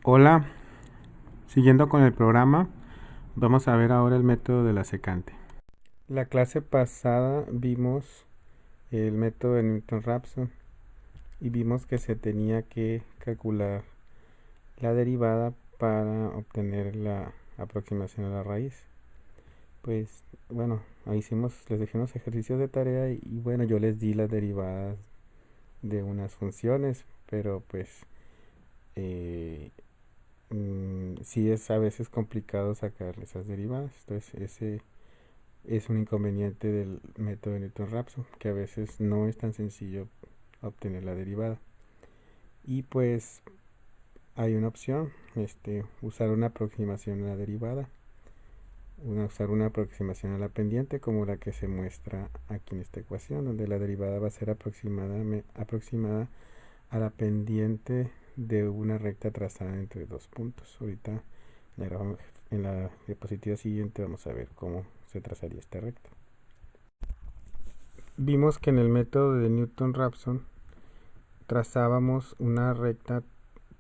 Hola, siguiendo con el programa, vamos a ver ahora el método de la secante. La clase pasada vimos el método de Newton-Raphson y vimos que se tenía que calcular la derivada para obtener la aproximación a la raíz. Pues bueno, ahí les dejé unos ejercicios de tarea y bueno, yo les di las derivadas de unas funciones, pero pues eh, sí es a veces complicado sacar esas derivadas. Entonces ese es un inconveniente del método de Newton-Raphson, que a veces no es tan sencillo obtener la derivada. Y pues hay una opción, usar una aproximación a la derivada, usar una aproximación a la pendiente como la que se muestra aquí en esta ecuación, donde la derivada va a ser aproximada a la pendiente de una recta trazada entre dos puntos. Ahorita en la diapositiva siguiente vamos a ver cómo se trazaría esta recta. Vimos que en el método de Newton-Raphson trazábamos una recta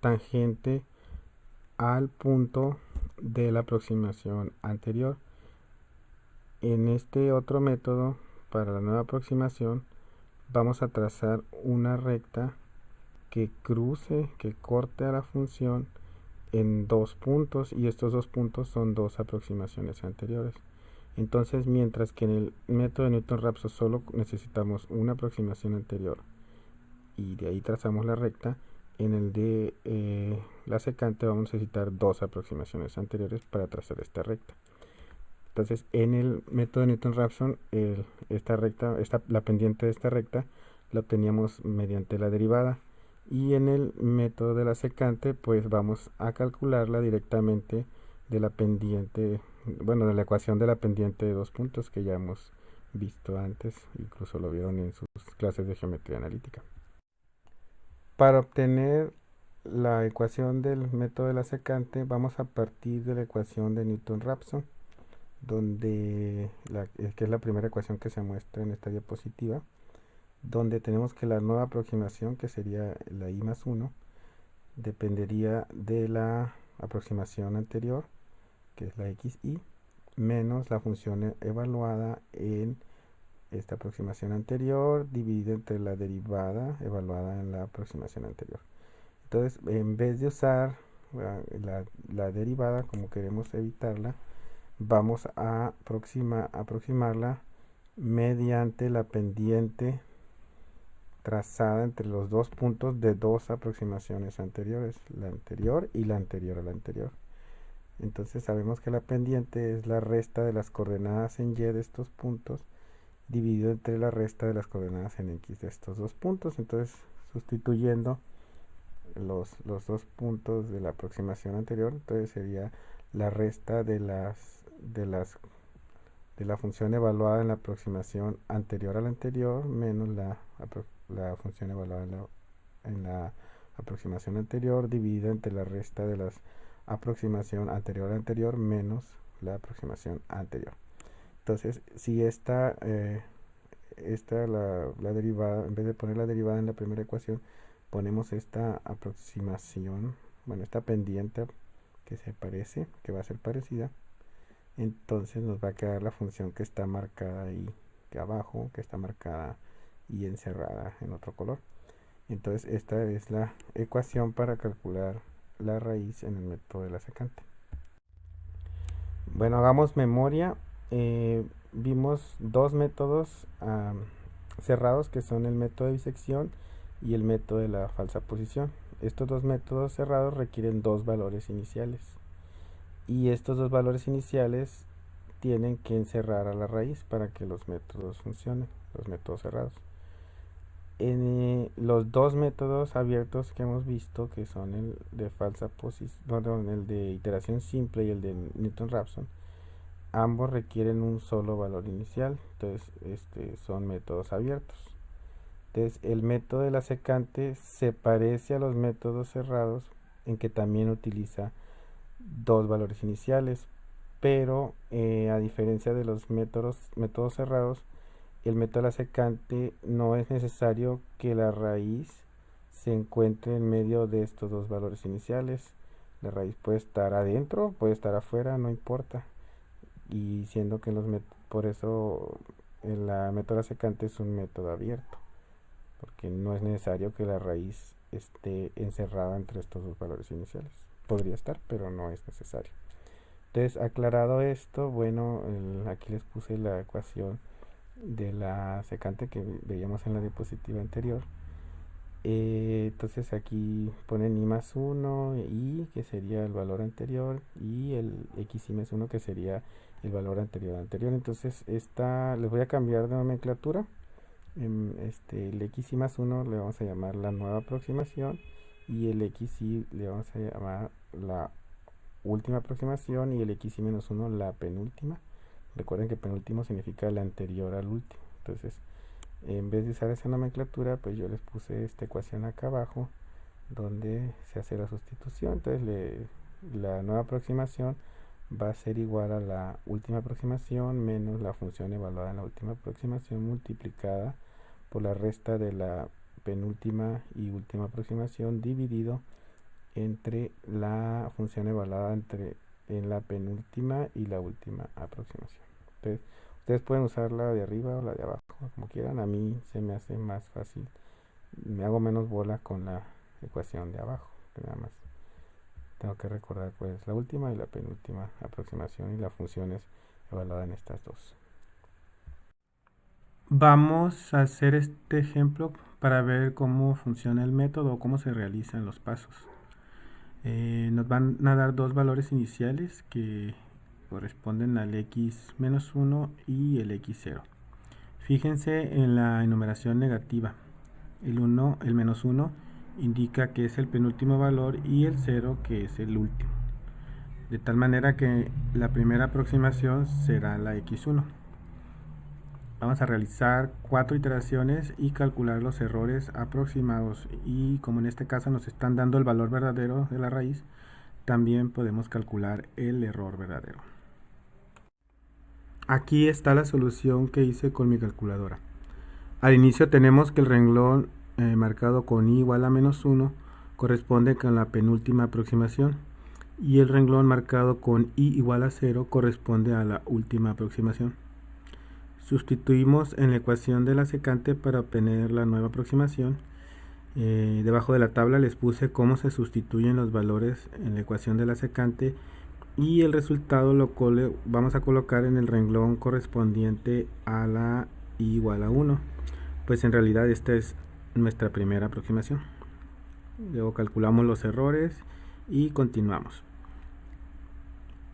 tangente al punto de la aproximación anterior. En este otro método, para la nueva aproximación, vamos a trazar una recta que corte a la función en dos puntos, y estos dos puntos son dos aproximaciones anteriores. Entonces, mientras que en el método de Newton-Raphson solo necesitamos una aproximación anterior y de ahí trazamos la recta, en el de la secante vamos a necesitar dos aproximaciones anteriores para trazar esta recta. Entonces, en el método de Newton-Raphson, la pendiente de esta recta la obteníamos mediante la derivada, y en el método de la secante, pues vamos a calcularla directamente de la pendiente, bueno, de la ecuación de la pendiente de dos puntos que ya hemos visto antes, incluso lo vieron en sus clases de geometría analítica. Para obtener la ecuación del método de la secante, vamos a partir de la ecuación de Newton-Raphson, que es la primera ecuación que se muestra en esta diapositiva, donde tenemos que la nueva aproximación, que sería la i más 1, dependería de la aproximación anterior, que es la xi, menos la función evaluada en esta aproximación anterior, dividida entre la derivada evaluada en la aproximación anterior. Entonces, en vez de usar la derivada, como queremos evitarla, vamos a aproximarla mediante la pendiente trazada entre los dos puntos de dos aproximaciones anteriores, la anterior y la anterior a la anterior. Entonces sabemos que la pendiente es la resta de las coordenadas en y de estos puntos dividido entre la resta de las coordenadas en x de estos dos puntos. Entonces, sustituyendo los dos puntos de la aproximación anterior, entonces sería la resta de la función evaluada en la aproximación anterior a la anterior menos la función evaluada en la aproximación anterior dividida entre la resta de la aproximación anterior a anterior menos la aproximación anterior. Entonces, si la derivada, en vez de poner la derivada en la primera ecuación, ponemos esta aproximación, bueno, esta pendiente que va a ser parecida, entonces nos va a quedar la función que está marcada ahí, que abajo, que está marcada y encerrada en otro color. Entonces esta es la ecuación para calcular la raíz en el método de la secante. Bueno, hagamos memoria. Vimos dos métodos cerrados, que son el método de bisección y el método de la falsa posición. Estos dos métodos cerrados requieren dos valores iniciales, y estos dos valores iniciales tienen que encerrar a la raíz para que los métodos funcionen, los métodos cerrados. En los dos métodos abiertos que hemos visto, que son el de falsa posición, perdón, el de iteración simple y el de Newton-Raphson, ambos requieren un solo valor inicial. Entonces, son métodos abiertos. Entonces, el método de la secante se parece a los métodos cerrados en que también utiliza dos valores iniciales, pero a diferencia de los métodos cerrados, el método de la secante no es necesario que la raíz se encuentre en medio de estos dos valores iniciales. La raíz puede estar adentro, puede estar afuera, no importa. Y siendo que por eso la método secante es un método abierto, porque no es necesario que la raíz esté encerrada entre estos dos valores iniciales. Podría estar, pero no es necesario. Entonces, aclarado esto, bueno, aquí les puse la ecuación de la secante que veíamos en la diapositiva anterior. Entonces aquí ponen i más 1, i que sería el valor anterior, y el x i más 1 que sería el valor anterior. Entonces esta les voy a cambiar de nomenclatura. El x i más 1 le vamos a llamar la nueva aproximación, y el x i le vamos a llamar la última aproximación, y el x i menos 1 la penúltima. Recuerden que penúltimo significa el anterior al último. Entonces, en vez de usar esa nomenclatura, pues yo les puse esta ecuación acá abajo, donde se hace la sustitución. Entonces, la nueva aproximación va a ser igual a la última aproximación menos la función evaluada en la última aproximación multiplicada por la resta de la penúltima y última aproximación dividido entre la función evaluada en la penúltima y la última aproximación. Entonces, ustedes pueden usar la de arriba o la de abajo, como quieran. A mí se me hace más fácil. Me hago menos bola con la ecuación de abajo. Nada más tengo que recordar pues la última y la penúltima aproximación y la función es evaluada en estas dos. Vamos a hacer este ejemplo para ver cómo funciona el método o cómo se realizan los pasos. Nos van a dar dos valores iniciales que corresponden al x menos 1 y el x0. Fíjense en la enumeración negativa. El menos 1 indica que es el penúltimo valor y el 0 que es el último. De tal manera que la primera aproximación será la x1. Vamos a realizar 4 iteraciones y calcular los errores aproximados, y como en este caso nos están dando el valor verdadero de la raíz, también podemos calcular el error verdadero. Aquí está la solución que hice con mi calculadora. Al inicio tenemos que el renglón marcado con i igual a menos 1 corresponde con la penúltima aproximación, y el renglón marcado con i igual a 0 corresponde a la última aproximación. Sustituimos en la ecuación de la secante para obtener la nueva aproximación. Debajo de la tabla les puse cómo se sustituyen los valores en la ecuación de la secante, y el resultado lo vamos a colocar en el renglón correspondiente a la i igual a 1. Pues en realidad esta es nuestra primera aproximación. Luego calculamos los errores y continuamos.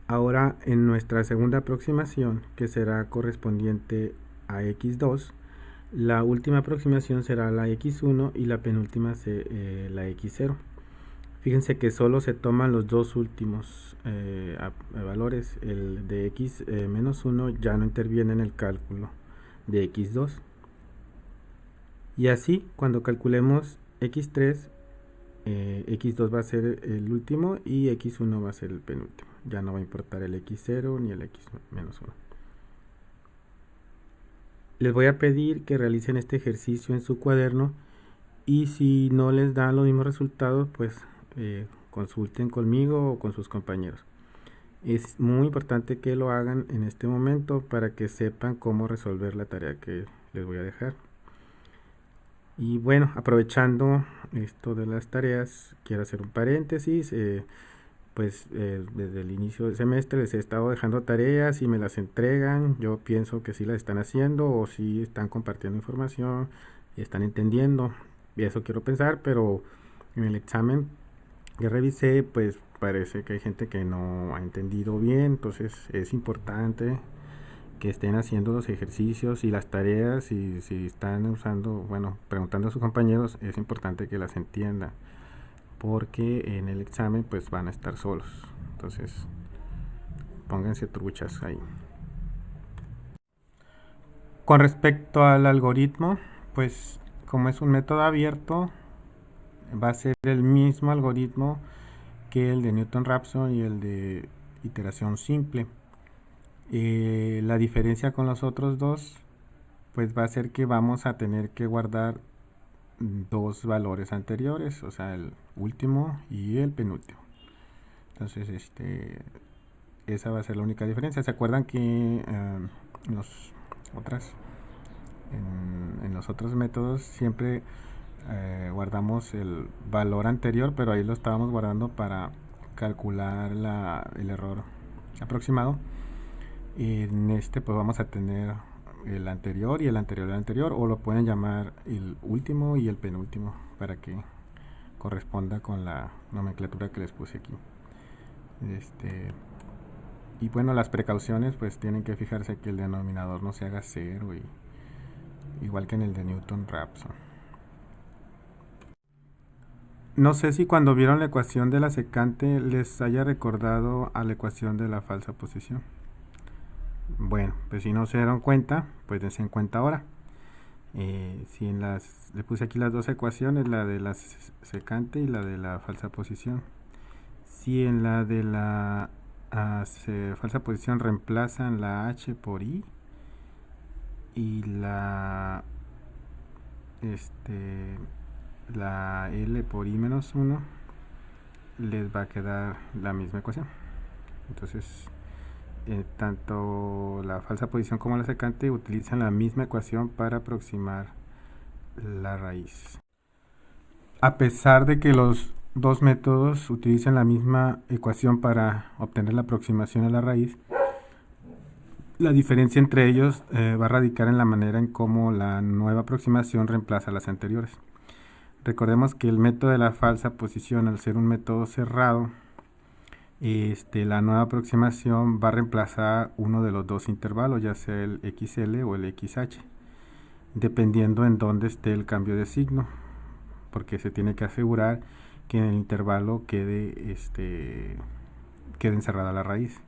Ahora en nuestra segunda aproximación, que será correspondiente a x2, la última aproximación será la x1 y la penúltima la x0. Fíjense que solo se toman los dos últimos valores. El de x menos 1 ya no interviene en el cálculo de x2. Y así, cuando calculemos x3, x2 va a ser el último y x1 va a ser el penúltimo. Ya no va a importar el x0 ni el x menos 1. Les voy a pedir que realicen este ejercicio en su cuaderno, y si no les dan los mismos resultados, pues consulten conmigo o con sus compañeros. Es muy importante que lo hagan en este momento para que sepan cómo resolver la tarea que les voy a dejar. Y bueno, aprovechando esto de las tareas, quiero hacer un paréntesis. Desde el inicio del semestre les he estado dejando tareas y me las entregan. Yo pienso que sí las están haciendo o sí están compartiendo información y están entendiendo. Y eso quiero pensar, pero en el examen que revisé, pues parece que hay gente que no ha entendido bien. Entonces es importante que estén haciendo los ejercicios y las tareas, y si están usando, preguntando a sus compañeros, es importante que las entiendan, porque en el examen pues van a estar solos. Entonces pónganse truchas ahí. Con respecto al algoritmo, pues como es un método abierto, va a ser el mismo algoritmo que el de Newton-Raphson y el de iteración simple. La diferencia con los otros dos pues va a ser que vamos a tener que guardar dos valores anteriores, o sea, el último y el penúltimo. Entonces, esa va a ser la única diferencia. ¿Se acuerdan que en los otras en los otros métodos siempre guardamos el valor anterior, pero ahí lo estábamos guardando para calcular el error aproximado? En este pues vamos a tener el anterior y el anterior al anterior, o lo pueden llamar el último y el penúltimo para que corresponda con la nomenclatura que les puse aquí. Y bueno, las precauciones pues tienen que fijarse que el denominador no se haga cero, igual que en el de Newton-Raphson. No sé si cuando vieron la ecuación de la secante les haya recordado a la ecuación de la falsa posición. Bueno, pues si no se dieron cuenta, pues dense en cuenta ahora. Si le puse aquí las dos ecuaciones, la de la secante y la de la falsa posición. Si en la de la falsa posición reemplazan la h por i y la L por i menos 1, les va a quedar la misma ecuación. Entonces, tanto la falsa posición como la secante utilizan la misma ecuación para aproximar la raíz. A pesar de que los dos métodos utilizan la misma ecuación para obtener la aproximación a la raíz, la diferencia entre ellos va a radicar en la manera en cómo la nueva aproximación reemplaza a las anteriores. Recordemos que el método de la falsa posición, al ser un método cerrado, la nueva aproximación va a reemplazar uno de los dos intervalos, ya sea el XL o el XH, dependiendo en dónde esté el cambio de signo, porque se tiene que asegurar que en el intervalo quede encerrada la raíz.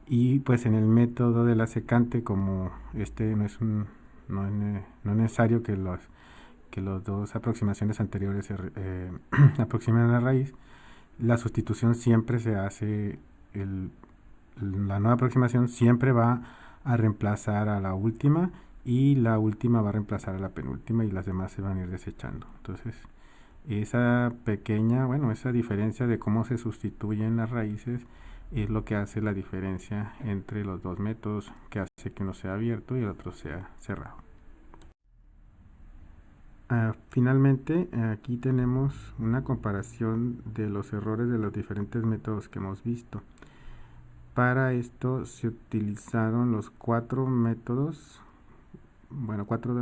Y pues en el método de la secante, como no es necesario que las dos aproximaciones anteriores se aproximen a la raíz, la sustitución siempre se hace, la nueva aproximación siempre va a reemplazar a la última, y la última va a reemplazar a la penúltima, y las demás se van a ir desechando. Entonces, esa diferencia de cómo se sustituyen las raíces es lo que hace la diferencia entre los dos métodos, que hace que uno sea abierto y el otro sea cerrado. Finalmente, aquí tenemos una comparación de los errores de los diferentes métodos que hemos visto. Para esto se utilizaron los cuatro de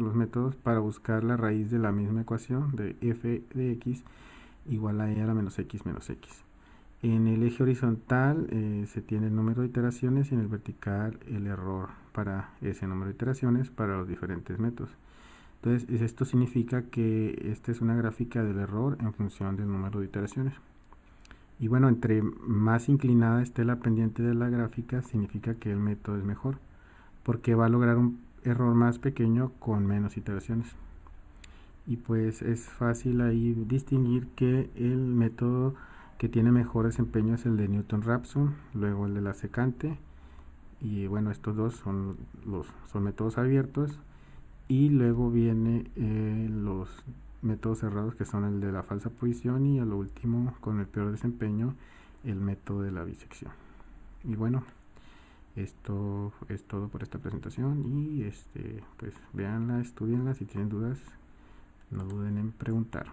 los métodos para buscar la raíz de la misma ecuación de f de x igual a e a la menos x menos x. En el eje horizontal se tiene el número de iteraciones, y en el vertical el error para ese número de iteraciones para los diferentes métodos. Entonces, esto significa que esta es una gráfica del error en función del número de iteraciones. Y bueno, entre más inclinada esté la pendiente de la gráfica, significa que el método es mejor, porque va a lograr un error más pequeño con menos iteraciones. Y pues es fácil ahí distinguir que el método que tiene mejor desempeño es el de Newton-Raphson, luego el de la secante, y bueno, estos dos son métodos abiertos, y luego viene los métodos cerrados, que son el de la falsa posición, y a lo último, con el peor desempeño, el método de la bisección. Y bueno, esto es todo por esta presentación, y pues véanla, estudienla. Si tienen dudas, no duden en preguntar.